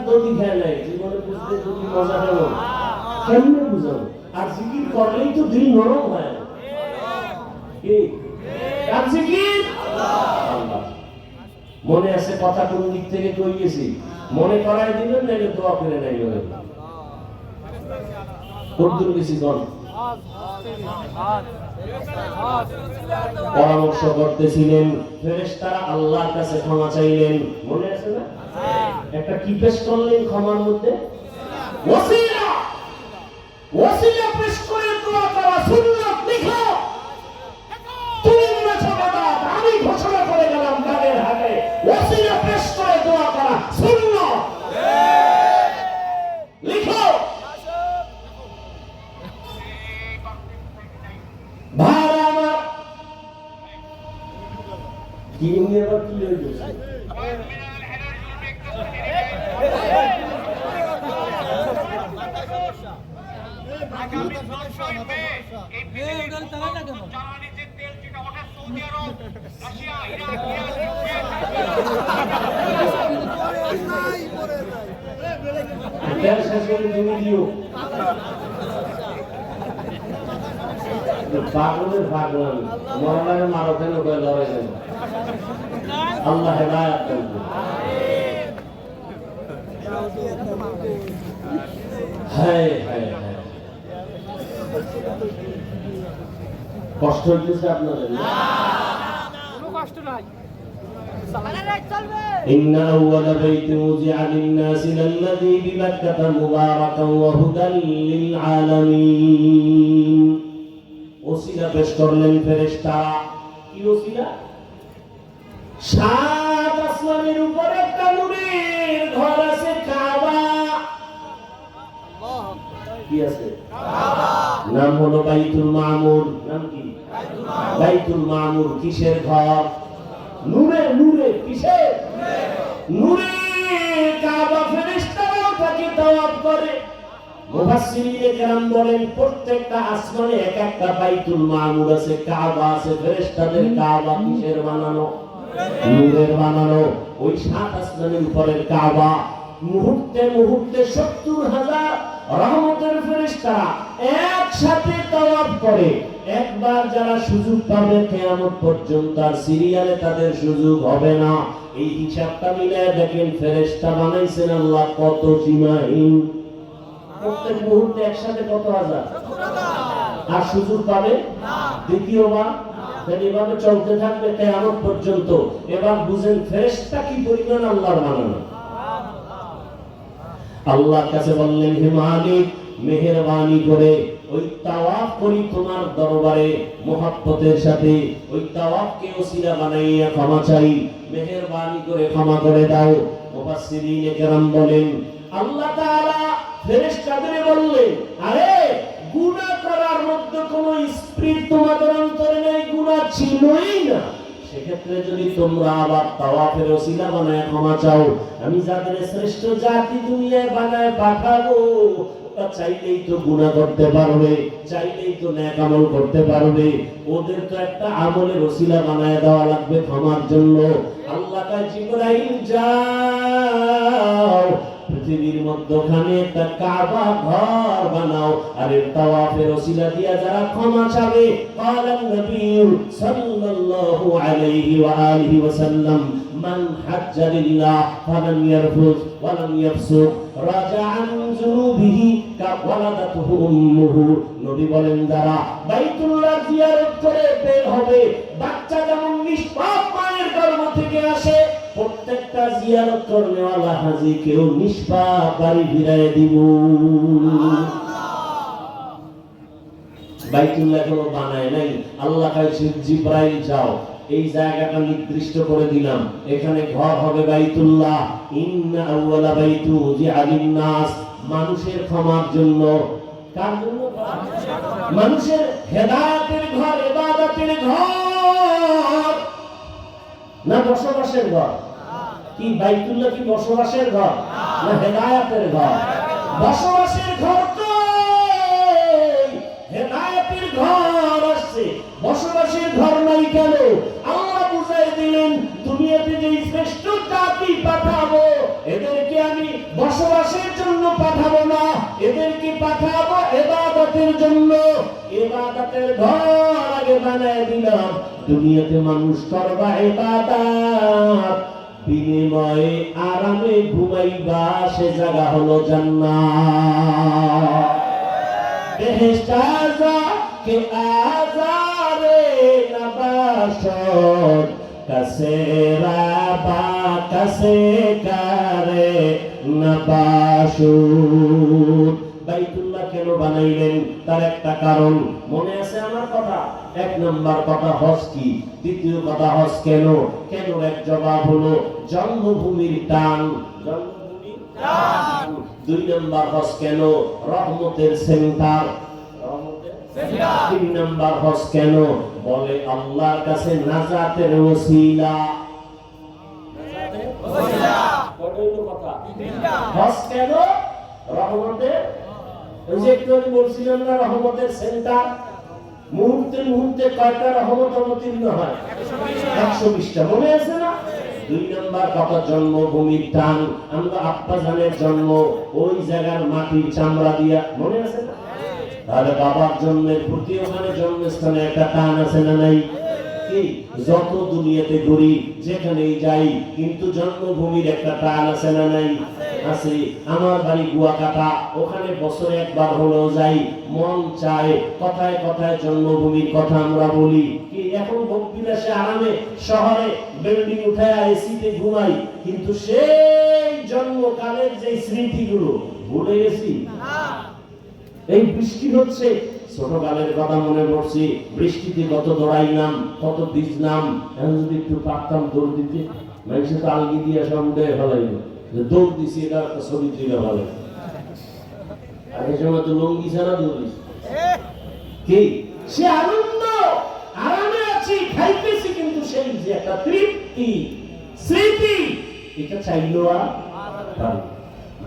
দড়ি খেয়ে নেয় জীবনে বুঝতে যদি মজা দেবো কেমনে বুঝাবো আর জিকির করলেই তো দিল নরম হয় কি আর জিকির আল্লাহ মনে আছে কথা কোন দিক থেকে কই গেছি মনে করাই দিবেন নাকি দোয়া করে নাই বলেন কতদূর গেছি কোন পরামর্শ করতেছিলেন ফেরেশতারা আল্লাহর কাছে ক্ষমা চাইলেন মনে আছে না একটা কি পেশ করলেন ক্ষমার মধ্যে ওসিলা ওসিলা পেশ করে দোয়া করা সুন্নাত লিখো তুমি বলেছো বাবা আমি ঘোষণা করে গেলাম তাদের হাতে ওসিলা পেশ করে দোয়া করা সুন্নাত লিখো ভাড়া আমার কি নিয়ে আবার কি হয়ে গেছে পাগলের পাগলাম মরণের মারো কেন লড়াই কেন আল্লাহ হেদায়েত করবে হায় হায় হায় কষ্ট হইতেছে আপনাদের না কোনো কষ্ট নাই إن أول بيت وضع للناس للذي ببكة مباركا وهدى للعالمين ওসিলা পেশ করলেন ফেরেশতারা কি ওসিলা সাত আসমানের উপরে একটা নূরের ঘর আছে কাবা আল্লাহ কি আছে কাবা নাম হলো বাইতুল মামুর নাম কি বাইতুল মামুর কিসের ঘর নূরে নূরে কিসের নূরে কাবা ফেরেশতারা তাকে তাওয়াফ করে মুফাসসিরিনে কেরাম বলেন প্রত্যেকটা আসমানে এক একটা বাইতুল মামুর আছে কাবা আছে ফেরেশতাদের কাবা কিসের বানানো নূরের বানানো ওই সাত আসমানের উপরের কাবা মুহূর্তে মুহূর্তে ৭০,০০০ রহমতের ফেরেশতারা একসাথে তাওয়াফ করে একবার যারা সুযোগ পাবে কিয়ামত পর্যন্ত আর সিরিয়ালে তাদের সুযোগ হবে না এই হিসাবটা মিলায় দেখেন ফেরেশতা বানাইছেন আল্লাহ কত সীমাহীন প্রত্যেক মুহূর্তে একসাথে কত হাজার আর সুযোগ পাবে না দ্বিতীয়বার এইভাবে চলতে থাকবে কিয়ামত পর্যন্ত এবার বুঝেন ফেরেশতা কি পরিমাণ আল্লাহর বানানো আল্লাহর কাছে বললেন হে মালিক মেহেরবানি করে ওই তাওয়াফ করি তোমার দরবারে মুহাব্বতের সাথে ওই তাওয়াফকে ওসিলা বানাইয়া ক্ষমা চাই মেহেরবানি করে ক্ষমা করে দাও মুফাসসিরিনে কেরাম বলেন আল্লাহ তাআলা ফেরেশতাদের বললেন আরে গুনাহ করার মধ্যে কোনো স্পিরিট তোমাদের অন্তরে নেই গুনাহ ছিলই না সেক্ষেত্রে যদি তোমরা আবার তাওয়াফের ওসিলা বানায় ক্ষমা চাও আমি যাদের শ্রেষ্ঠ জাতি দুনিয়ায় বানায় পাঠাবো ওরা চাইলেই তো গুনাহ করতে পারবে চাইলেই তো নেক আমল করতে পারবে ওদের তো একটা আমলের ওসিলা বানায় দেওয়া লাগবে ক্ষমার জন্য আল্লাহ কা জিবরাইল যাও পৃথিবীর মধ্যখানে একটা কাবা ঘর বানাও আর এর তাওয়াফের ওসিলা দিয়া যারা ক্ষমা চাবে قالন নবী সাল্লাল্লাহু আলাইহি ওয়া আলিহি ওয়াসাল্লাম মান হাজ্জা লিল্লাহ ফালাম ইয়ারফুজ ওয়া লাম ইয়াফসুক রাজা আন যুনুবিহি কা ওয়ালাদাতুহু উম্মুহু নবী বলেন যারা বাইতুল্লাহ জিয়ারত করে বের হবে বাচ্চা যেমন নিষ্পাপ মায়ের গর্ভ থেকে আসে প্রত্যেকটা জিয়ারত করনেওয়ালা হাজী কেউ নিষ্পাপ বাড়ি ফিরায় দিব বাইতুল্লাহ কোনো বানায় নাই আল্লাহ কাছে জিবরাইল যাও এই জায়গাটা নির্দিষ্ট করে দিলাম এখানে ঘর হবে বাইতুল্লাহ ইন্না আউওয়ালা বাইতু জিআলিন নাস মানুষের ক্ষমার জন্য কার জন্য মানুষের হেদায়েতের ঘর ইবাদতের ঘর না বসবাসের ঘর কি বাইতুল্লাহ কি বসবাসের ঘর না হেদায়েতের ঘর বসবাসের ঘর তো হেদায়েতের ঘর আছে বসবাসের ঘর নাই কেন আল্লাহ বুঝাই দিলেন দুনিয়াতে যে শ্রেষ্ঠ জাতি পাঠাবো এদেরকে আমি বসবাসের জন্য পাঠাবো না, এদেরকে পাঠাবো ইবাদতের জন্য। ইবাদতের ঘর আগে বানায় দিলাম, দুনিয়াতে মানুষ করবা ইবাদত, বিনিময়ে আরামে ঘুমাইবা, সে জায়গা হলো জান্নাত। বেহেশত কে আজারে নবাশত কাসে রাবা কাসে কারে নবাশুত। বাইতুল্লাহ কেন বানাইলেন? তার একটা কারণ মনে আছে আমার কথা। এক নাম্বার কথা হজ কি, দ্বিতীয় কথা হজ কেন, কেন এক জবাব হলো জন্মভূমির টান, জন্মভূমির টান। দুই নাম্বার হজ কেন, রহমতের সেন্টার, রহমতের সেন্টার। তিন নাম্বার হজ কেন, বলে আল্লাহর কাছে নাজাতের ওসিলা, নাজাতের ওসিলা। কয়টা হলো কথা? তিনটা। হজ কেন? রহমতের, ওই যে একটু আমি বলছিলাম না রহমতের সেন্টার। মুহূর্তে মুহূর্তে কয়টা রহমত অবতীর্ণ হয়? 120টা, মনে আছে না? দুই নাম্বার কথা জন্মভূমির টান। আমরা আব্বা জানের জন্ম ওই জায়গার মাটির চামড়া দিয়া, মনে আছে না? তাহলে বাবার জন্মের প্রতি ওখানে জন্মস্থানে একটা টান আছে না নাই? কি যত দুনিয়াতে ঘুরি যেখানেই যাই, কিন্তু জন্মভূমির একটা টান আছে না নাই? আছে। আমার বাড়ি কুয়াকাটা, ওখানে বছরে একবার হলেও যাই, মন চায় কথায় কথায় জন্মভূমির কথা আমরা বলি। কি এখন ভোগবিলাসে আরামে শহরে বিল্ডিং উঠায় এসিতে ঘুমাই, কিন্তু সেই জন্মকালের যে স্মৃতিগুলো ভুলে গেছি। এই বৃষ্টি হচ্ছে, ছোটকালের কথা মনে পড়ছে, বৃষ্টিতে কত দৌড়াইলাম, কত ভিজলাম। এখন যদি একটু পারতাম দৌড় দিতে, মানুষের তো আলগি দিয়ে সব উঠে ফেলাইল, দৌড় দিছি, এটা একটা ছবি তুলে ফেলে। আগের সময় তো লঙ্গি ছাড়া দৌড়িস। কি সে আনন্দ, আরামে আছি, খাইতেছি, কিন্তু সেই যে একটা তৃপ্তি, স্মৃতি, এটা চাইলো আর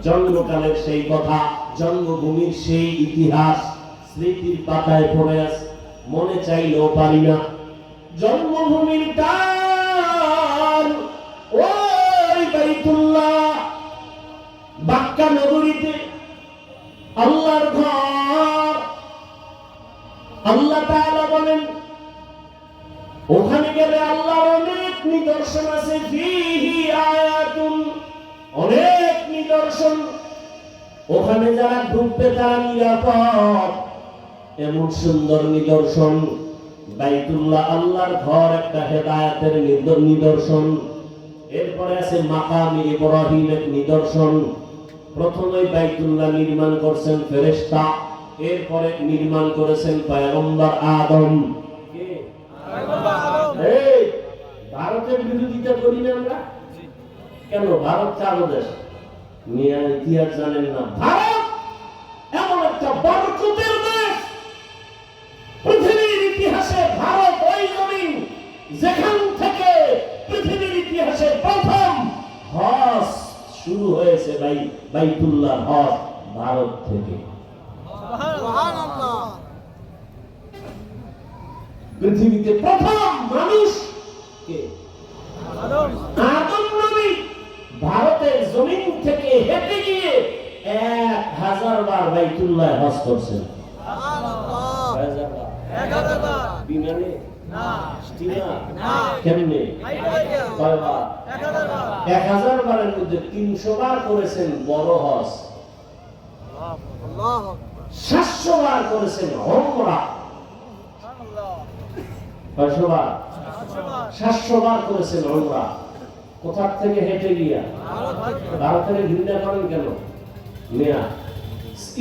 জন্মকালের সেই কথা, জন্মভূমির সেই ইতিহাস স্মৃতির পাতায় পড়ে আছে, মনে চাইলেও পারি না। জন্মভূমির টান ওই বাইতুল্লাহ, বাক্কা নগরীতে আল্লাহর ঘর। আল্লাহ তাআলা বলেন ওখানে গেলে আল্লাহর অনেক নিদর্শন আছে, ফিহি আয়াতুন, অনেক নিদর্শন। ওখানে যারা ঢুকবে তারা নিরাপদ, এমন সুন্দর নিদর্শন। বাইতুল্লাহ আল্লাহর ঘর একটা হেদায়েতের নিদর্শন। এরপরে আছে মাকামে ইব্রাহিমের নিদর্শন। প্রথমে বাইতুল্লাহ নির্মাণ করেছেন ফেরেশতা, এরপরে নির্মাণ করেছেন পয়গম্বর আদম। কে? পয়গম্বর আদম। এই ভারতের বিরোধিতা করি না আমরা কেন? ভারত কার দেশ? মিয়া ইতিহাস জানেন না? ভারত এমন একটা বরকতের দেশ, পৃথিবীর ইতিহাসে ভারত ওই জমিন যেখান থেকে পৃথিবীর ইতিহাসে প্রথম হজ শুরু হয়েছে, বাইতুল্লাহ হজ ভারত থেকে। সুবহানাল্লাহ। পৃথিবীতে প্রথম মানুষ কে? আদম নবী। ভারতের জমিন থেকে হেঁটে গিয়ে 1000 বার বাইতুল্লাহ হজ করছেন। বিমানে না, স্টিমার না, কেমনে? 1000 বারের মধ্যে 300 বার করেছেন বড় হজ, 700 বার করেছেন ওমরা। 700 বার করেছেন ওমরা। কোথা থেকে হেঁটে গিয়া? ভারতের ঘৃণা করেন কেন? মেয়া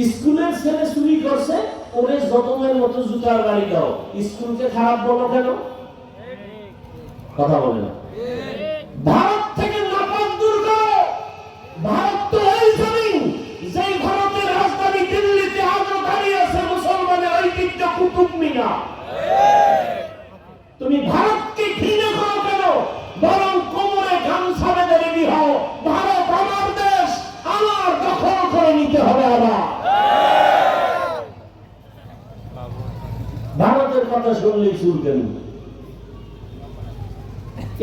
স্কুলের ছেলে চুরি করছে, ওরে যতমের মতো জুতার বাড়ি দাও, স্কুলকে খারাপ বলো কেন? কথা বলে না। ভারত থেকে নাপাক দূর করো। ভারত তো ওই জমিন যেই ভারতের রাজধানী দিল্লিতে আজও দাঁড়িয়ে আছে মুসলমানের ঐতিহ্য কুতুব মিনার। তুমি ভারতকে ঘৃণা করো কেন? বরং কোমরে গামছা বেঁধে রেডি হও, ভারত আমার দেশ, আমার দখল করে নিতে হবে। আবার ভারতের কথা শুনলেই সুর কেন?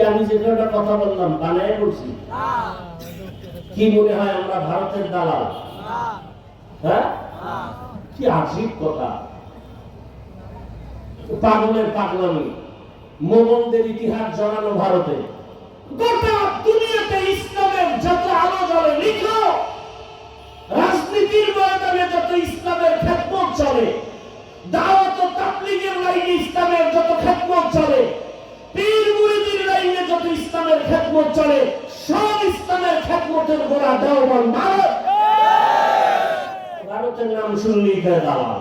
আমি যে কথা বললাম বানায় বলছি? কি মনে হয় আমরা ভারতের দালাল? হ্যাঁ, কি আজীব কথা, পাগলের পাগলামি। মোগলদের ইতিহাস জড়ানো ভারতে, গোটা দুনিয়াতে ইসলামের যত আলো জ্বলে, লিখো রাজনীতির ময়দানে যত ইসলামের খেদমত চলে, দাওয়াত ও তাবলীগের লাইনে ইসলামের যত খেদমত চলে, পীর মুরিদের লাইনে যত ইসলামের খেদমত চলে, সব ইসলামের খেদমতের গোড়া দেওবন্দ ভারত। ভারতের নাম শুনলেই গায়ে দালাল।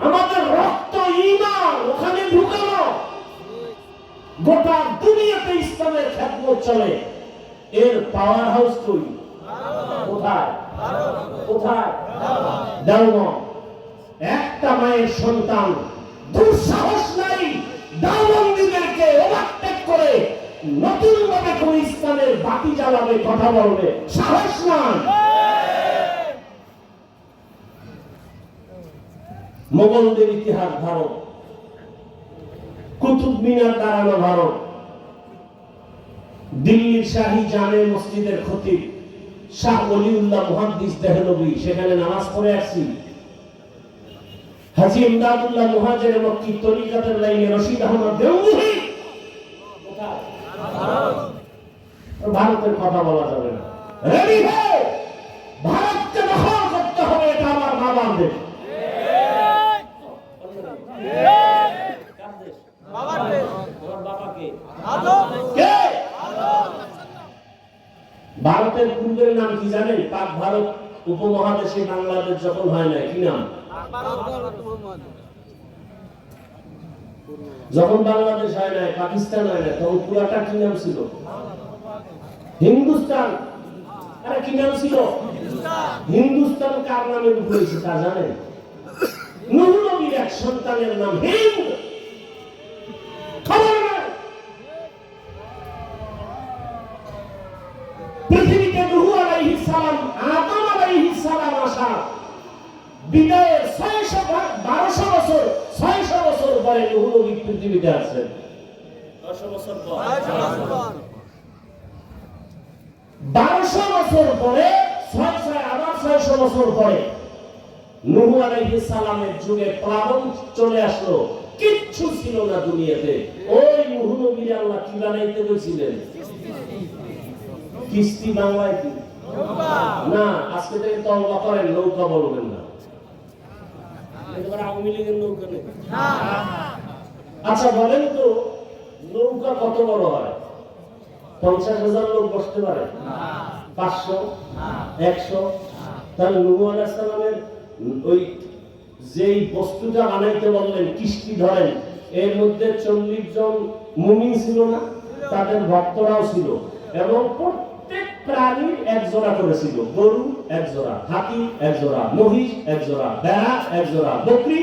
আমাদের রক্ত ঈমান ওখানে ঢুকানো। গোটা দুনিয়াতে ইসলামের খেদমত চলে, এর পাওয়ার হাউস কই? কোথায়? কোথায়? দেওবন্দ। একটা মায়ের সন্তান দুঃসাহস নাই দেওবন্দীদেরকে ওভারটেক করে নতুন ভাবে কোন ইসলামের বাতি জ্বালাবে, কথা বলবে, সাহস নাই। মোগলদের ইতিহাস ভারত, কুতুব মিনার দাঁড়ানো ভারত, দিল্লির শাহী জামে মসজিদের খতিব শাহ ওলিউল্লাহ মুহাদ্দিস দেহলভী, সেখানে নামাজ পড়ে আসছি। হাজী ইমদাদুল্লাহ মুহাজির মক্কি তরিকাতের লাইনে রশিদ আহমদ দেওবন্দি, কোথায়? ভারতের কথা বলা যাবে না। রেডি হও, ভারতকে দখল করতে হবে, এটা আমার মা বাবার ভারতের পূর্বের নাম কি জানেন? পাক ভারত উপমহাদেশে বাংলাদেশ যখন হয় না, কি নাম? যখন বাংলাদেশ হয় না, পাকিস্তান হয় না, তখন পুরাটা কি নাম ছিল? হিন্দুস্তান। আরে কি নাম ছিল? হিন্দুস্তান কার নামে উঠেছে তা জানেন? নূহ নবীর এক সন্তানের নাম হিন্দ। খবর নাই পৃথিবীতে নূহ আলাইহিস সালাম, আদম আলাইহিস সালাম আসা বিদায়ের 1200 বছর, 600 বছর পরে নূহ নবী পৃথিবীতে আসেন। 1200 বছর পরে 600 বছর পরে নূহ আলাইহিস সালামের যুগে প্লাবন চলে আসলো। কিচ্ছু ছিল না দুনিয়াতে। ওই নূহ নবীর আল্লাহ কি বানাইতে বলেছিলেন? কিস্তি। বাংলায় কি? না, আজকে থেকে তওবা করেন, নৌকা বলবেন না। এবার আওয়ামী লীগের নৌকা নেই। আচ্ছা বলেন তো, নৌকা কত বড় হয়? 50,000 লোক বসতে পারে? 500, 100? তাহলে নূহ আলাইহিস সালামের ওই যেই বস্তুটা বানাইতে বললেন, কিস্তি ধরেন, এর মধ্যে 40 জন মুমিন ছিল না? তাদের ভক্তরাও ছিল, এবং প্রত্যেক প্রাণীর এক জোড়া করেছিল। গরু এক জোড়া, হাতি এক জোড়া, মহিষ এক জোড়া, ভেড়া এক জোড়া, বকরি।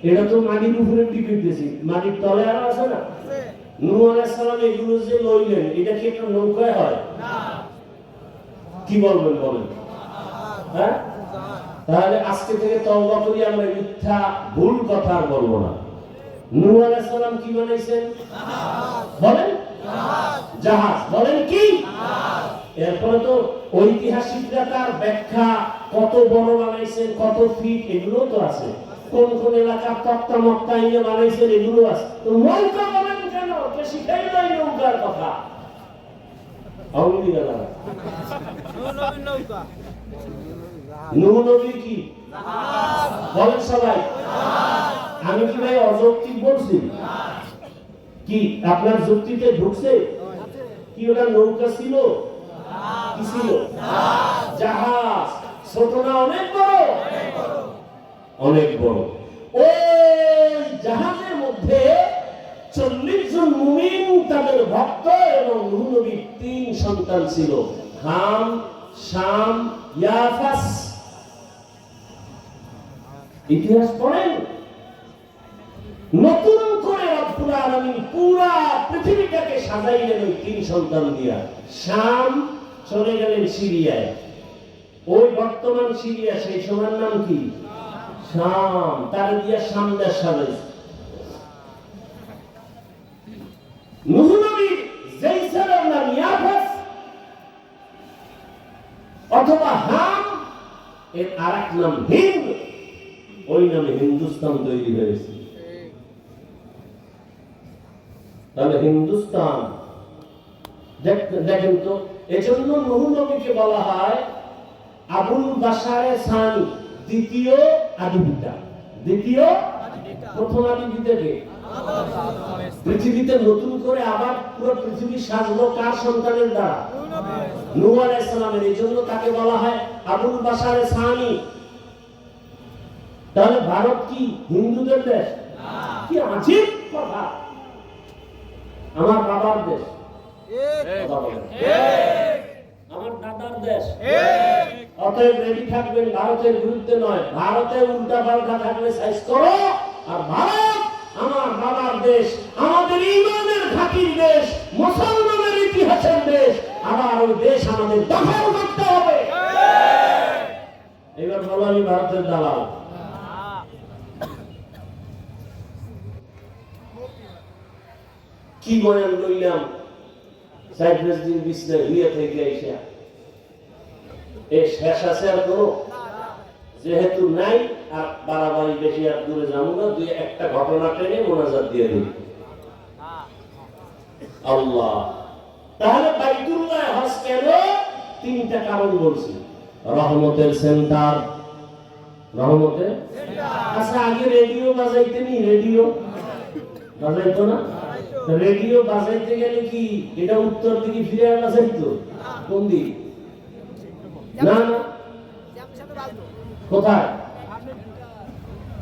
এটা তো মাটির উপরে টিপিতেছি, মাটির তলে আর আছে না? নূহ আলাইহিস সালাম এগুলো যে লইলেন, এটা কি একটা নৌকায় হয়? কি বলবেন বলেন? হ্যাঁ, তাহলে আজকে থেকে তওবা করি, আমরা মিথ্যা ভুল কথা আর বলবো না। নূহ আলাইহিস সালাম কি বানাইছেন? বলেন জাহাজ। বলেন কি? এরপরে তো ঐতিহাসিকরা তার ব্যাখ্যা, কত বড় বানাইছেন, কত ফিট, এগুলো তো আছে। কোন কোন এলাকা তক্তা মক্তা ইয়ে বানাইছেন, এগুলো আছে। তো নৌকা বলেন কেন? কে শিখাই নাই নৌকার কথা? আউলি গেল নৌকা। নূহ নবী কি বলেন সবাই? আমি কি ভাই অযৌক্তিক বলছি? কি আপনার যুক্তিতে ঢুকছে? কি ওটা নৌকা ছিল? কি ছিল? জাহাজ। ছোট না অনেক বড়? অনেক বড়। ওই জাহাজের মধ্যে 40 জন মুমিন, তাদের ভক্ত, এবং নূহ নবীর 3 সন্তান ছিল, হাম, শাম, ইয়াফাস। ইতিহাস পড়েন। নতুন করে রব্বুল আলামিন পুরা পৃথিবীটাকে সাজাইলেন ওই 3 সন্তান দিয়া। শাম চলে গেলেন সিরিয়ায়। ওই বর্তমান সিরিয়া, সেই সময়ের নাম কি? শাম। তার দিয়া শাম দেশ সাজাইছে। নূহ নবীর যেই ছেলের নাম ইয়াফাস, এর আরেক নাম হিন্দ, ওই নামে হিন্দুস্তান তৈরি হয়েছে। তাহলে হিন্দুস্তান দেখেন তো, এজন্য নূহ নবীকে বলা হয় আবুল বাশারে সানি, দ্বিতীয় আদি পিতা। দ্বিতীয়, প্রথম আদি পিতা কে? পৃথিবীতে নতুন করে আবার পুরো পৃথিবী সাজলো কার সন্তানের দ্বারা? নূহ আলাইহিস সালামের। এজন্য তাকে বলা হয় আবুল বাশারে সানি। তাহলে ভারত কি হিন্দুদের দেশ? কি আজীব কথা! আমার বাবার দেশ, আমার দাদার দেশ। অতএব রেডি থাকবেন, ভারতের বিরুদ্ধে নয়। ভারতের উল্টা পাল্টা থাকলে সাইজ করো। আর ভারত আমার বাবার দেশ, আমাদের ইমানের ঘাঁটির দেশ, মুসলমানের ইতিহাসের দেশ। আবার ওই দেশ আমাদের দখল করতে হবে। এবার বলো আমি ভারতের দালাল। কি বয়ান লইলাম সাইপ্রাস দিন বিছনা হইয়া থেকে আইসা, এ শেষ আছে আর কোনো? যেহেতু নাই আর বাড়াবাড়ি বেশি আর দূরে যাবো না, দুই একটা ঘটনা টেনে মোনাজাত দিয়ে দিই। আল্লাহ, তাহলে বাইতুল্লাহ হজ কেন? তিনটা কারণ বলছি। রহমতের সেন্টার, রহমতের। আচ্ছা, আগে রেডিও বাজাইতে নি? রেডিও বাজাইতো না? রেডিও বাজাইতে গেলে কি এটা উত্তর দিকে ফিরে বাজাইতো? কোন দিক? না না, কোথায়?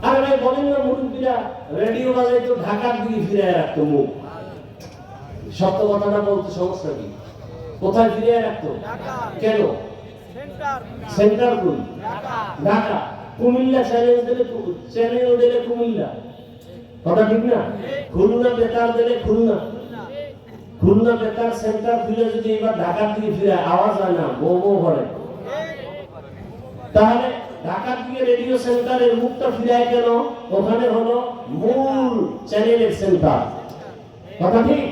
আরে ভাই বলেন না, মুরব্বীরা রেডিও বাজাইতো ঢাকার দিকে ফিরে রাখতো মুখ। সত্য কথাটা বলতে সমস্যা কি? কোথায় ফিরে রাখতো? কেন? সেন্টার কোন? ঢাকা। কুমিল্লা চ্যানেল দিলে কুমিল্লা, কথা ঠিক না? খুলনা বেতার দিলে খুলনা, খুলনা বেতার সেন্টার ফিরে যদি এবার ঢাকার দিকে ফিরে আওয়াজ হয় না, বো বো করে। তাহলে ঢাকার দিকে রেডিও সেন্টারের মুখটা ফিরায় কেন? ওখানে হলো মূল চ্যানেলের সেন্টার, কথা ঠিক?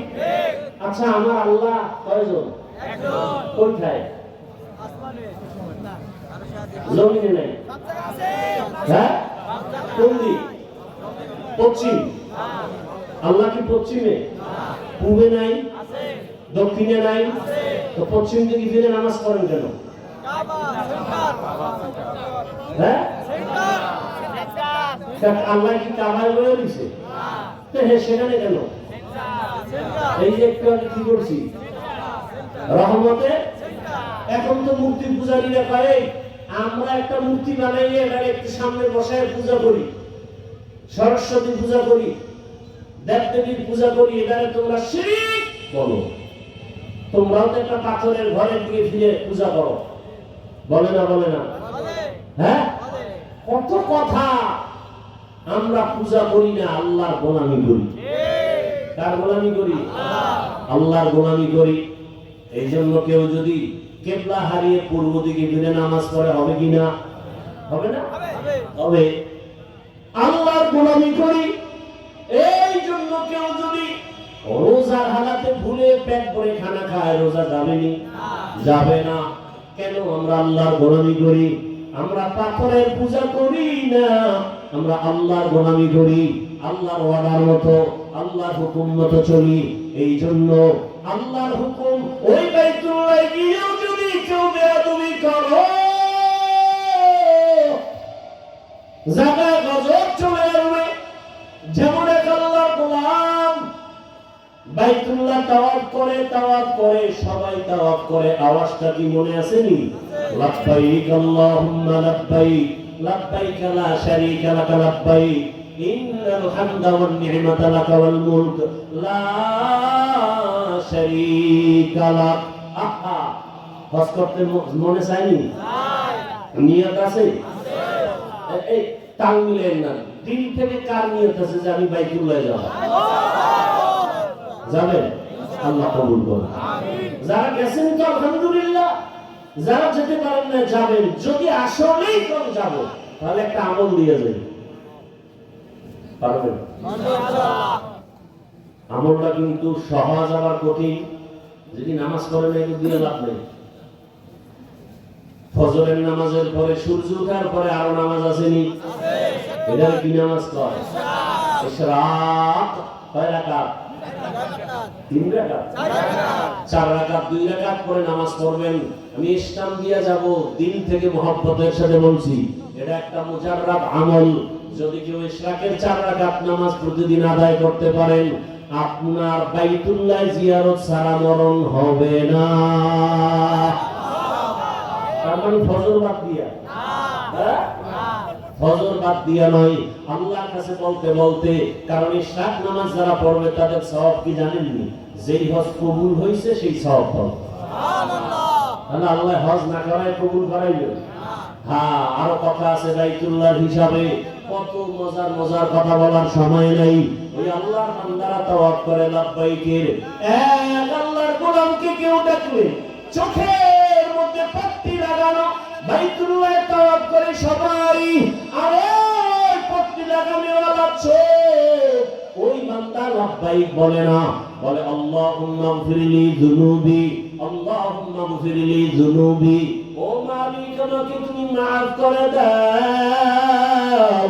আচ্ছা, আমার আল্লাহ কয়জন? কোথায়? জমিনে নাই। হ্যাঁ, কোন দিক? পশ্চিম। আল্লাহ কি পশ্চিমে? পূবে নাই, দক্ষিণে নাই, তো পশ্চিম দিকে ফিরে নামাজ পড়েন কেন? হ্যাঁ, আল্লাহ কি কাবায় বলে দিছে? সেখানে কেন? এই যে একটু আগে কি করছি, রহমতে। এখন তো মূর্তি পূজারীরা পায়, আমরা একটা মূর্তি বানাইয়ে এটাকে একটু সামনে বসায় পূজা করি, সরস্বতী পূজা করি, দেবদেবীর পূজা করি, এটাকে তোমরা শিরক বলো। তোমরাও তো একটা পাথরের ঘরের দিকে ফিরে পূজা করো, বলে না? বলে না? হ্যাঁ, কত কথা। আমরা পূজা করি না, আল্লাহর গোলামি করি। কার গোলামি করি? আল্লাহর গোলামি করি। এই জন্য কেউ যদি কেবলা হারিয়ে পূর্ব দিকে ফিরে নামাজ পড়ে, হবে কিনা? হবে না? হবে। আল্লাহর গোলামি করি। এই জন্য কেউ যদি রোজার হালাতে ভুলে পেট ভরে খানা খায়, রোজা যাবেনি? যাবে না। কেন? আমরা আল্লাহর গোলামি করি। আমরা পাথরের পূজা করি না, আমরা আল্লাহর গোলামি করি। আল্লাহর ওয়াদার মতো, আল্লাহর হুকুম মতো চলি। এই জন্য আল্লাহর হুকুম ওই বাইতুল্লাহ গিয়েও যদি কেউ বেয়াদবি করো, জায়গায় গজব চলে আসবে। যেমন এক আল্লাহর গোলাম বাইতুল্লাহ তাওয়াফ করে, সবাই তাওয়াফ করে, আওয়াজটা কি মনে আসেনি? লাব্বাইক আল্লাহুম্মা লাব্বাইক, লাব্বাইক লা শারীকা লাক লাব্বাইক, ইন্নাল হামদা ওয়ান নি'মাতা লাক ওয়াল মুলক লা শারীকা লাক। আহা, হজ করতে মনে চায়নি? নিয়ত আছে? এই তাল মিলেন না, দিল থেকে কার নিয়ত আছে যে আমি বাইতুল্লাহ যাব? যাবেন? আল্লাহ কবুল করুন। যারা গেছেন তো আলহামদুলিল্লাহ, যারা যেতে পারেন না যাবেন। যদি আসলেই কোন যাব, তাহলে একটা আমল দিয়ে যাবেন, পারবেন? আমলটা কিন্তু সহজ আবার কঠিন। যদি নামাজ পড়েন একটু দিয়ে লাভ নেই। ফজরের নামাজের পরে সূর্য ওঠার পরে আরো নামাজ আসেনি? এটা কি নামাজ কয়? ইশরাক। কয় রাকাত? 3 রাকাত, 4 রাকাত, 2 রাকাত করে নামাজ পড়বেন। আমি ইসলাম দিয়া যাব, দিল থেকে মহব্বতের সাথে বলছি, এটা একটা মুজাররাদ আমল। যদি কেউ ইশরাকের 4 রাকাত নামাজ প্রতিদিন আদায় করতে পারেন, আপনার বাইতুল্লাহ জিয়ারত ছাড়া মরণ হবে না। তার মানে ফজর বাদ দিয়া? ফজর বাদ দিয়া নয়, আল্লাহর কাছে বলতে বলতে। কারণ ইশরাক নামাজ যারা পড়বে তাদের সওয়াব কি জানেননি? যেই হজ কবুল হইছে সেই সওয়াব পাবে। সুবহানাল্লাহ। তাহলে আল্লাহ হজ না করায় কবুল করাইবে? হ্যাঁ, আরো কথা আছে বাইতুল্লাহর হিসাবে। কত মজার মজার কথা বলার সময় নাই। ওই আল্লাহর বান্দারা তাওয়াফ করে লাব্বাইকের। এক আল্লাহর গোলামকে কেউ ডাকলে চোখের মধ্যে পট্টি লাগানো, বাইতুল্লাহ তাওয়াফ করে সবাই, আরে পট্টি লাগানোওয়ালা চোখ, ওই বান্দা লাব্বাইক বলে না, বলে আল্লাহুম্মা গফিরলি যুনুবি, আল্লাহুম্মা গফিরলি যুনুবি। ও মালিক, আমাকে তুমি মাফ করে দাও।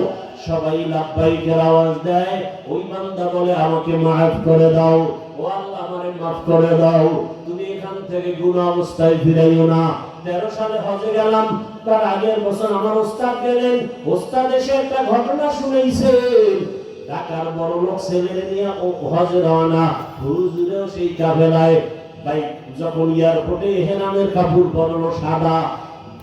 সবাই লাব্বাইকের আওয়াজ দেয়, ওই বান্দা বলে আমাকে মাফ করে দাও। ও আল্লাহ, আমারে মাফ করে দাও, তুমি এখান থেকে গুনাহ অবস্থায় ফিরাইও না। 13 সালে হজে গেলাম, তার আগের বছর আমার ওস্তাদ গেলেন। ওস্তাদ এসে একটা ঘটনা শুনাইছে। ঢাকার বড় লোক ছেলেরে নিয়ে হজে রওনা, হুজুরেও সেই কাফেলায়। ভাই, যখন এয়ারপোর্টে এহরামের কাপড় পরলো সাদা,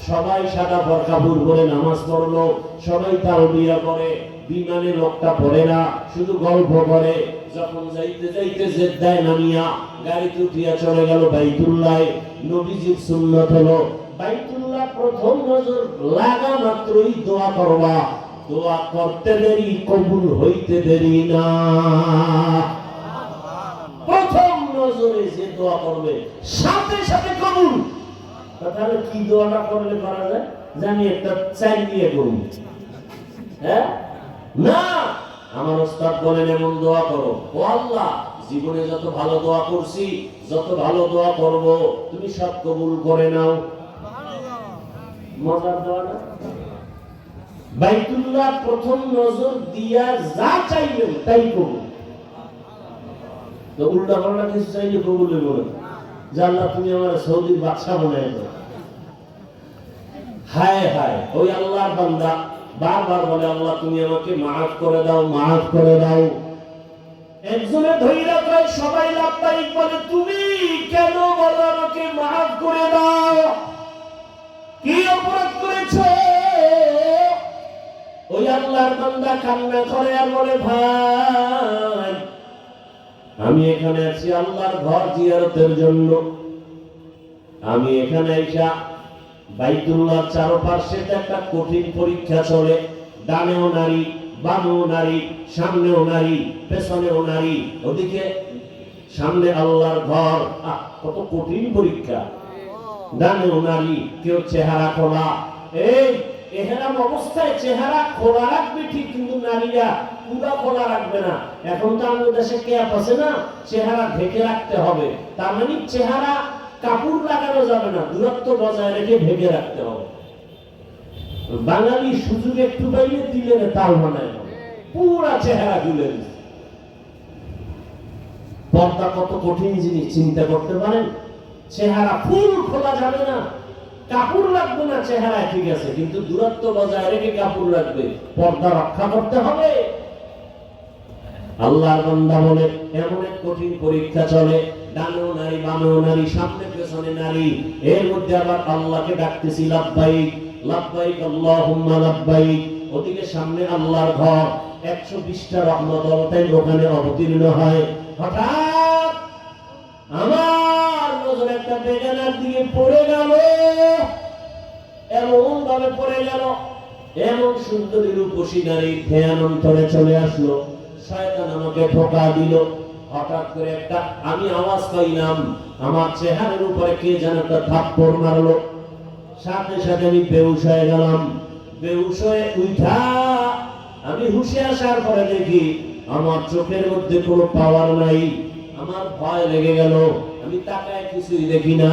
সবাই সাদা কাপড় পরে নামাজ পড়লো, সবাই তালবিয়া করে। বিমানে লোকটা পড়ে না, শুধু গল্প করে। যখন যাইতে যাইতে জেদ্দায় নামিয়া গাড়িতে উঠিয়া চলে গেল বাইতুল্লাহ। নবীজির সুন্নাত হলো বাইতুল্লাহ প্রথম নজর লাগা মাত্রই দোয়া করবা। দোয়া করতে দেরি, কবুল হইতে দেরি না। প্রথম নজরে যে দোয়া করবে সাথে সাথে কবুল। তাহলে কি দোয়াটা করলে করা যায়? জানি একটা চাই দিয়ে করুন, হ্যাঁ না? আমার ওস্তাদ বলেন এমন দোয়া করো, ও আল্লাহ, জীবনে যত ভালো দোয়া করছি, যত ভালো দোয়া করব, তুমি সব কবুল করে নাও। মজার দোয়া না? বাইতুল্লাহ প্রথম নজর দিয়া যা চাইবেন তাই কবুল। তো উল্টা পাল্টা কিছু চাইলে কবুল হইব না। যে আল্লাহ, তুমি আমার সৌদির বাদশা বানায় দাও। হায় হায়, ওই আল্লাহর বান্দা বারবার বলে আল্লাহ, তুমি আমাকে মাফ করে দাও, মাফ করে দাও। একজনে ধৈর্য কয়, সবাই লাব্বাইক বলে, তুমি কেন বলো আমাকে মাফ করে দাও? কি অপরাধ করেছো? ওই আল্লাহর বান্দা কান্না করে আর বলে, ভাই, আমি এখানে আছি আল্লাহর ঘর জিয়ারতের জন্য। আমি এখানে আইসা বাইতুল্লাহ চারপাশে একটা কঠিন পরীক্ষা চলে। ডানেও নারী, বামেও নারী, সামনেও নারী, পেছনেও নারী। ওদিকে সামনে আল্লাহর ঘর, কত কঠিন পরীক্ষা। ডানেও নারী, কেউ চেহারা খোলা। এই এহরাম অবস্থায় চেহারা খোলা রাখবে ঠিক, কিন্তু নারীরা পুরা খোলা রাখবে না। এখন তো আমাদের দেশে ক্যাপ আছে না, চেহারা ঢেকে রাখতে হবে। তার মানে চেহারা কাপড় লাগানো যাবে না, দূরত্ব বজায় রেখে ঢেকে রাখতে হবে। বাঙালি সুযোগ একটু পাইলে দিলে তাল বানায়, পুরা চেহারা খুলে দিচ্ছে। পর্দা কত কঠিন জিনিস চিন্তা করতে পারেন? চেহারা ফুল খোলা যাবে না, কাপড় লাগবে না চেহারায়, ঠিক আছে, কিন্তু দূরত্ব বজায় রেখে কাপড় লাগবে, পর্দা রক্ষা করতে হবে। আল্লাহর বান্দা বলে, এমন এক কঠিন পরীক্ষা চলে, ডানেও নারী, বামেও নারী, সামনে পেছনে নারী। এর মধ্যে আবার আল্লাহকে ডাকতেছি, লাব্বাইক লাব্বাইক আল্লাহুম্মা লাব্বাইক। ওদিকে সামনে আল্লাহর ঘর, 120টা রহমত অবতাই ওখানে অবতীর্ণ হয়। হঠাৎ আমার নজর একটা বেগানার দিকে পড়ে গেল। এমন ভাবে পড়ে গেল, এমন সুন্দরী রূপসী নারী ধ্যান অন্তরে চলে আসলো। শয়তান আমাকে ধোঁকা দিল। হঠাৎ করে একটা আমি আওয়াজ পাইলাম, আমার চেহারার উপরে কে যেন একটা থাপ্পড় মারলো। সাথে সাথে আমি বেহুশ হয়ে গেলাম। বেহুশ হয়ে উঠা আমি হুশে আসার পরে দেখি আমার চোখের মধ্যে কোনো পাওয়ার নাই। আমার ভয় লেগে গেল। আমি তাকায় কিছুই দেখি না,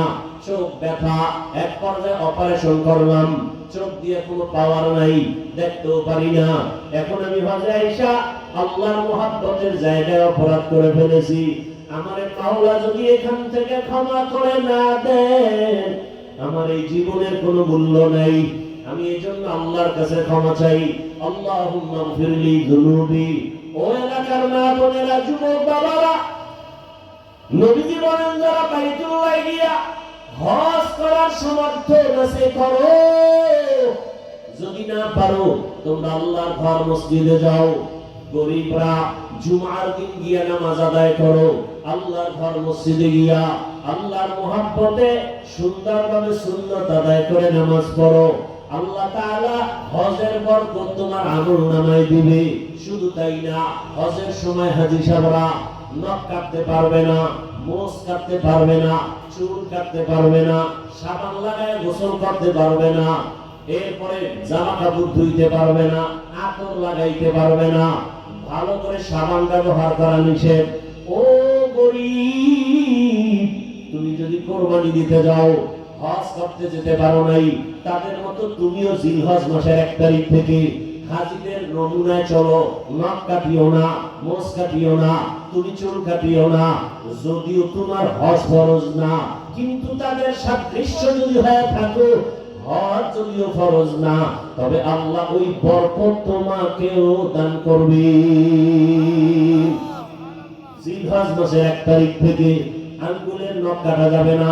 চোখ ব্যথা, এক পর্যায়ে অপারেশন করলাম, চোখ দিয়ে কোনো পাওয়ার নাই, দেখতেও পারি না। এখন আমি হজে আইসা আল্লাহর মুহাব্বতের জায়গায় অপরাধ করে ফেলেছি। আমার মাওলা যদি এখান থেকে ক্ষমা করে না দেন, আমার এই জীবনের কোনো মূল্য নাই। আমি এই জন্য আল্লাহর কাছে ক্ষমা চাই। আল্লাহুম্মা গফিরলি যুনুবি। ও এলাকার মা বোনেরা, যুবক বাবারা, নবীজি বলেন যারা বাইতুল্লাহ গিয়া হজ করার সামর্থ্য আছে করো, যদি না পারো তোমরা আল্লাহর ঘর মসজিদে যাও। গরীবরা জুমার দিন গিয়া নামাজ আদায় করো, আল্লাহর ঘর মসজিদে গিয়া আল্লাহর মুহাব্বতে সুন্দরভাবে সুন্নাত আদায় করে নামাজ পড়ো। আল্লাহ তাআলা হজের বরকত তোমার আমলনামায় দিবে। শুধু তাই না, হজের সময় হাজী সাহেবরা নখ কাটতে পারবে না, মোষ কাটতে পারবে না, চুল কাটতে পারবে না, সাবান লাগায় গোসল করতে পারবে না, এরপরে জামা কাপড় ধুইতে পারবে না, আতর লাগাইতে পারবে না, ভালো করে সাবান ব্যবহার করা নিষেধ। ও গরীব, তুমি যদি কোরবানি দিতে যাও, হজ করতে যেতে পারো নাই, তাদের মতো তুমিও জিলহজ মাসের 1 তারিখ থেকে হাজীদের নমুনায় চলো। নখ কাটিও না, মোষ কাটিও না, তুমি চুল কাটিও না। যদিও তোমার হজ ফরজ না, কিন্তু তাদের সাদৃশ্য যদি হয়ে থাকো, হজ যদিও ফরজ না, তবে আল্লাহ ওই বরকত তোমাকেও দান করবে। জিলহজ মাসের 1 তারিখ থেকে আঙ্গুলের নখ কাটা যাবে না,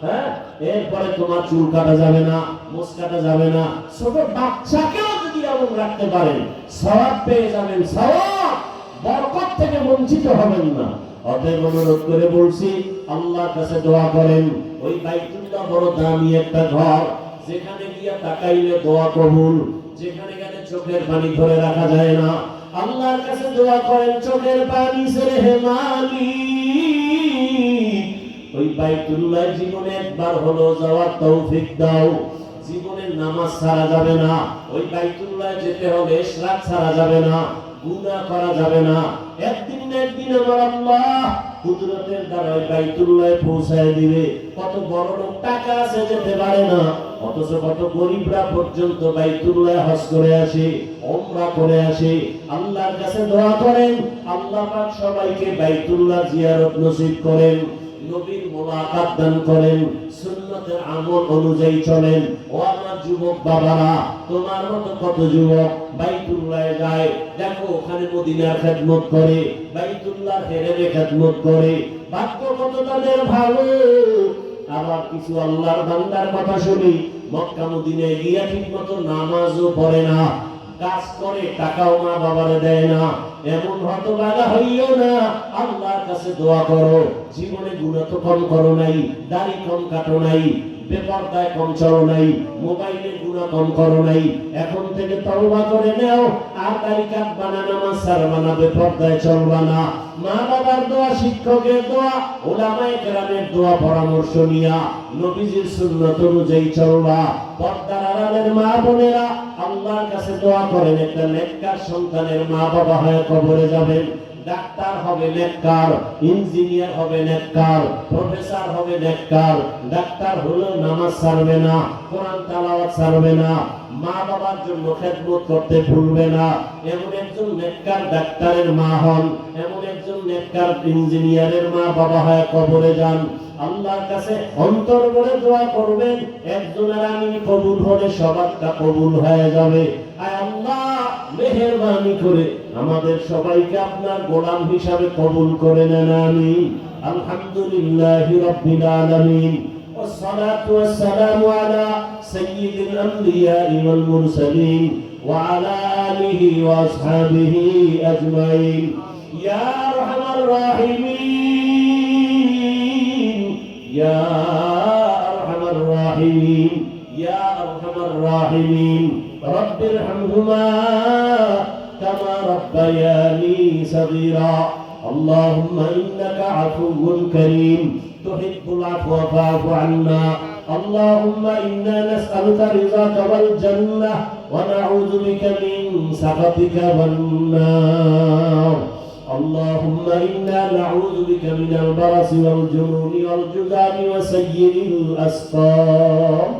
হ্যাঁ, এরপরে তোমার চুল কাটা যাবে না, মোষ কাটা যাবে না। ছোট বাচ্চাকেও যদি এমন রাখতে পারেন, সওয়াব পেয়ে যাবেন, সওয়াব, বরকত থেকে বঞ্চিত হবেন না। অতএব অনুরোধ করে বলছি, আল্লাহর কাছে দোয়া করেন। ওই বাইতুল্লাহ বড় দামি একটা ঘর, যেখানে গিয়া তাকাইলে দোয়া কবুল, যেখানে গেলে চোখের পানি ধরে রাখা যায় না। আল্লাহর কাছে দোয়া করেন, চোখের পানি ছেড়ে হে মালিক, ওই বাইতুল্লাহ জীবনে একবার হলো যাওয়ার তৌফিক দাও। জীবনে নামাজ ছাড়া যাবে না, ওই বাইতুল্লাহ যেতে হলে ইশরাক ছাড়া যাবে না, গুনাহ করা যাবে না। একদিন না একদিন আমার আল্লাহ কুদরতের দ্বারা ওই বাইতুল্লাহ পৌঁছায় দিবে। কত বড় লোক টাকা আছে যেতে পারে না, অথচ কত গরিবরা পর্যন্ত বাইতুল্লাহ হজ করে আসে, উমরা করে আসে। আল্লাহর কাছে দোয়া করেন, আল্লাহ পাক সবাইকে বাইতুল্লাহ জিয়ারত নসিব করেন, নবীর মুলাকাত দান করেন, সুন্নতের আমল অনুযায়ী চলেন। ও আমার যুবক বাবারা, তোমার মতো কত যুবক বাইতুল্লাহ যায়, দেখো ওখানে মদিনার খেদমত করে, বাইতুল্লাহর হেরেমে খেদমত করে, ভাগ্য কত তাদের ভালো। আবার কিছু আল্লাহর বান্দার কথা শুনি, মক্কা মদিনায় গিয়া ঠিক মতো নামাজও পড়ে না, কাজ করে, টাকাও মা বাবারে দেয় না। এমন হতভাগা হইও না। আল্লাহর কাছে দোয়া করো, জীবনে গুনাহ তো কম করো নাই, দাড়ি কম কাটো নাই, বেপরদায় কম চলো নাই, মোবাইলে গুনাহ কম করো নাই। এখন থেকে তওবা করে নাও, আর দাড়ি কাটবা না, নামাজ ছাড়বা না, বেপরদায় চলবা না। মা বাবার দোয়া, শিক্ষকের দোয়া, উলামায়ে কেরামের দোয়া পরামর্শ নিয়া নবীজির সুন্নাত অনুযায়ী চলবা। পর্দার আড়ালের মা বোনেরা আল্লাহর কাছে দোয়া করেন, একটা নেককার সন্তানের মা বাবা হয়ে কবরে যাবেন। ডাক্তার হবে নেককার, ইঞ্জিনিয়ার হবে নেককার, প্রফেসর হবে নেককার। ডাক্তার হলেও নামাজ ছাড়বে না, কোরআন তেলাওয়াত ছাড়বে না, মা বাবার জন্য খেদমত করতে ভুলবে না। এমন একজন নেককার ডাক্তারের মা হন, এমন একজন নেককার ইঞ্জিনিয়ারের মা বাবা হয়ে কবরে যান। আল্লাহর কাছে অন্তর করে দোয়া করবেন, একজনের আমিন কবুল হলে সবারটা কবুল হয়ে যাবে। আয় আল্লাহ, মেহেরবানি করে আমাদের সবাইকে আপনার গোলাম হিসাবে কবুল করে নেন, আমিন। আলহামদুলিল্লাহি রাব্বিল আলামিন, والصلاة والسلام على سيد الأنبياء والمرسلين وعلى آله وأصحابه أجمعين يا أرحم الراحمين يا أرحم الراحمين يا أرحم الراحمين رب ارحمهما كما ربياني صغيرا اللهم إنك عفو كريم تحب العفو فاعف عنا اللهم إنا نسألك رضاك والجنة ونعوذ بك من سخطك والنار اللهم إنا نعوذ بك من البرص والجنون والجذام وسيء الأسقام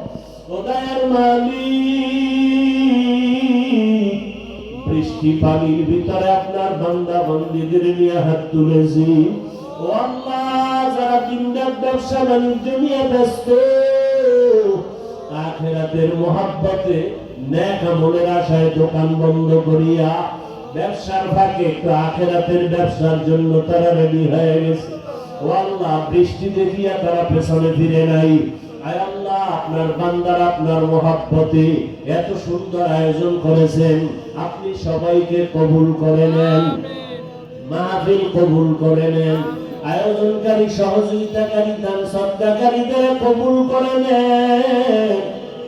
খোদার মালিক বৃষ্টি পানির ভিতরে আপনার বান্দা বান্দীদের নিয়ে হাত তুলেছি ও আল্লাহ যারা দিনরাত ব্যবসা বাণিজ্য নিয়ে ব্যস্ত আখিরাতের মহব্বতে নেক আমলের আশায় দোকান বন্ধ করিয়া ব্যবসার ফাঁকে একটু আখিরাতের ব্যবসার জন্য তারা রেডি হয়ে গেছে ও আল্লাহ বৃষ্টি দেখিয়া তারা পেছনে ফিরে নাই আয় আল্লাহ আপনার বান্দারা আপনার মহব্বতে এত সুন্দর আয়োজন করেছেন আপনি সবাইকে কবুল করে নেন মাহফিল কবুল করে নেন আয়োজনকারী সহযোগিতাকারী দান সদকাকারীদের কবুল করে নেন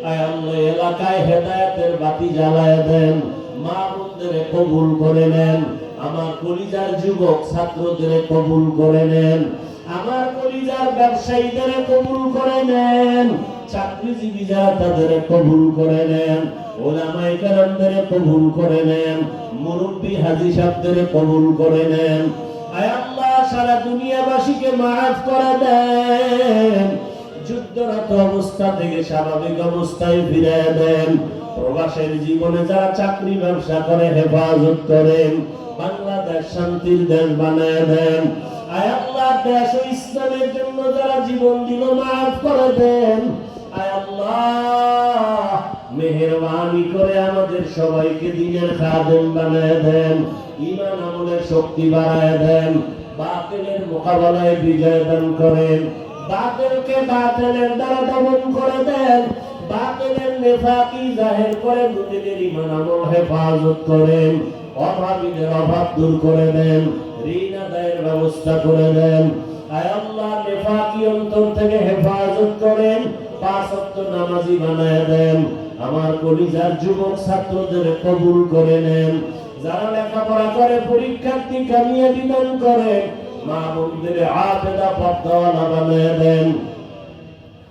আয় আল্লাহ এলাকায় হেদায়েতের বাতি জ্বালায় দেন মা বোনদের কবুল করে নেন আমার কলিজার যুবক ছাত্রদের কবুল করে নেন আমার কলিজার ব্যবসায়ীদের কবুল করে নেন চাকরিজীবী যারা তাদের কবুল করে নেন ওলামায়ে কেরামদের কবুল করে নেন মুরব্বি হাজী সাহেবদের কবুল করে নেন আয় আল্লাহ সারা দুনিয়াবাসীকে মাফ করে দেন যুদ্ধরত অবস্থা থেকে স্বাভাবিক অবস্থায় ফিরিয়ে দেন প্রবাসের জীবনে যারা চাকরি ব্যবসা করে হেফাজত করেন বাংলাদেশ শান্তির দেশ বানায় দেন আয় আল্লাহ দেশ ও ইসলামের জন্য যারা জীবন দিল মাফ করে দেন আয় আল্লাহ মেহেরবানি করে আমাদের সবাইকে দ্বীনের খাদেম বানায় দেন ঈমান আমলের শক্তি বাড়ায় দেন বাতিলের মোকাবেলায় বিজয় দান করেন বাতিলকে বাতিলের দ্বারা দমন করে দেন বাতিলের নেফাকি জাহির করে মুমিনের ঈমান আমল হেফাজত করেন অভাবীদের অভাব দূর করে দেন ঋণ আদায়ের ব্যবস্থা করে দেন আয় আল্লাহ নেফাকি অন্তর থেকে হেফাজত করেন পাঁচ ওয়াক্ত নামাজি বানায় দেন আমার কলিজার যুবক ছাত্রদের কবুল করে নেন যারা লেখাপড়া করে পরীক্ষার্থী কামিয়াবি দান করেন মা বোনদের আবেদা পর্দাওয়ালা বানায় দেন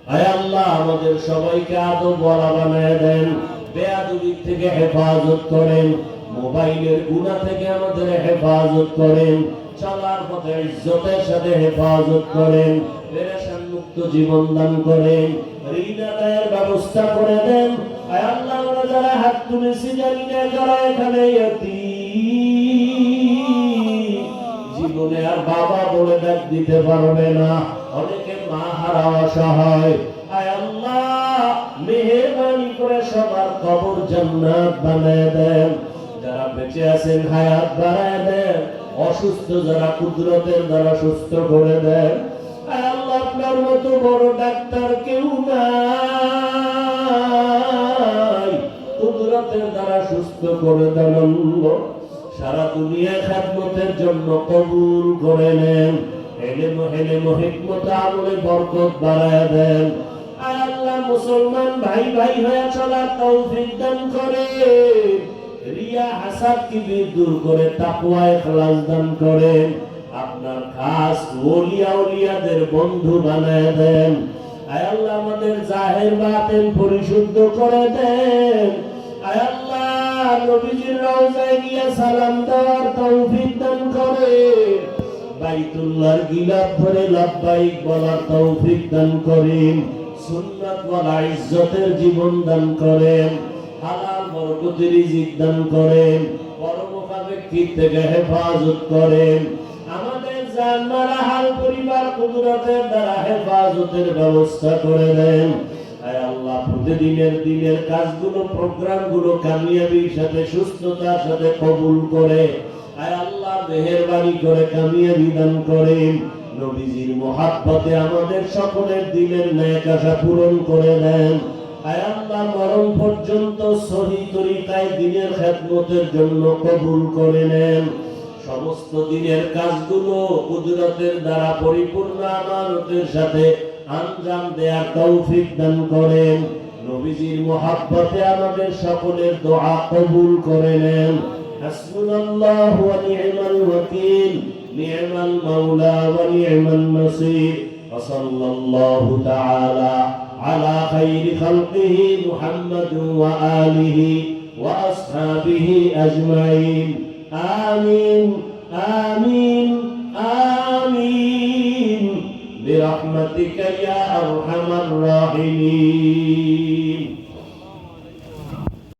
আয় আল্লাহ আমাদের সবাইকে আদবওয়ালা বানায় দেন বেয়াদবি থেকে হেফাজত করেন মোবাইলের গুনাহ থেকে আমাদের হেফাজত করেন চলার পথে ইজ্জতের সাথে হেফাজত করেন পেরেশান মুক্ত জীবন দান করেন ঋণ আদায়ের ব্যবস্থা করে দেন আয় আল্লাহ আমরা যারা হাত তুলেছি জানি না যারা এখানে জীবনে আর বাবা বলে ডাক দিতে পারবে না অনেকে মা হারা অসহায় আয় আল্লাহ মেহেরবানি করে সবার কবর জান্নাত বানায় দেন যারা বেঁচে আছেন হায়াত বাড়ায় দেন অসুস্থ যারা কুদরতের দ্বারা সুস্থ করে দেন আয় আল্লাহ আপনার মতো বড় ডাক্তার কেউ নাই কুদরতের দ্বারা সুস্থ করে দেন সারা দুনিয়া খেদমতের জন্য কবুল করে নেন হেলেম হিকমত আমলে বরকত বাড়ায় দেন আয় আল্লাহ মুসলমান ভাই ভাই হয়ে চলার তৌফিক দান করে রিয়া হাসাদ কিবির দূর করে তাকওয়া ইখলাস দান করেন আপনার খাস ওলিয়া উলিয়াদের বন্ধু বানায় দেন আয় আল্লাহ আমাদের জাহির বাতিন পরিশুদ্ধ করে দেন আয় আল্লাহ নবীজির রওজায় গিয়ে সালাম দেওয়ার তৌফিক দান করেন বাইতুল্লাহর গিলাফ ধরে লাব্বাইক বলার তৌফিক দান করেন সুন্নাত ওয়ালা ইজ্জতের জীবন দান করেন হালাল বরকতের রিজিক দান করেন পরমুখাপেক্ষী থেকে হেফাজত করেন আমাদের জান মারা হাল পরিবার কুদরতের দ্বারা হেফাজতের ব্যবস্থা করে দেন আয় আল্লাহ প্রতিদিনের দিনের কাজগুলো প্রোগ্রামগুলো কামিয়াবির সাথে সুস্থতার সাথে কবুল করে আয় আল্লাহ মেহেরবানি করে কামিয়াবি দান করেন নবীজির মহব্বতে আমাদের সকলের দিলের নেক আশা পূরণ করে দেন আয় আল্লাহ মরণ পর্যন্ত সহি তরিকায় দ্বীনের খেদমতের জন্য কবুল করে নেন সমস্ত দিনের কাজগুলো কুদরতের দ্বারা পরিপূর্ণ আমানতের সাথে আঞ্জাম দেয়ার তৌফিক দান করেন নবীজির মহব্বতে আমাদের সকলের দোয়া কবুল করে নেন হাসবুনাল্লাহু ওয়া নি'মাল ওয়াকিল নি'মাল মাওলা ওয়া নি'মান নাসির ওয়া সাল্লাল্লাহু তাআলা আলা খাইরি খালকিহি মুহাম্মাদিন ওয়া আলিহি ওয়া আসহাবিহি আজমাইন আমিন আমিন আমিন বিরহমাতিকা ইয়া আরহামার রাহিমিন।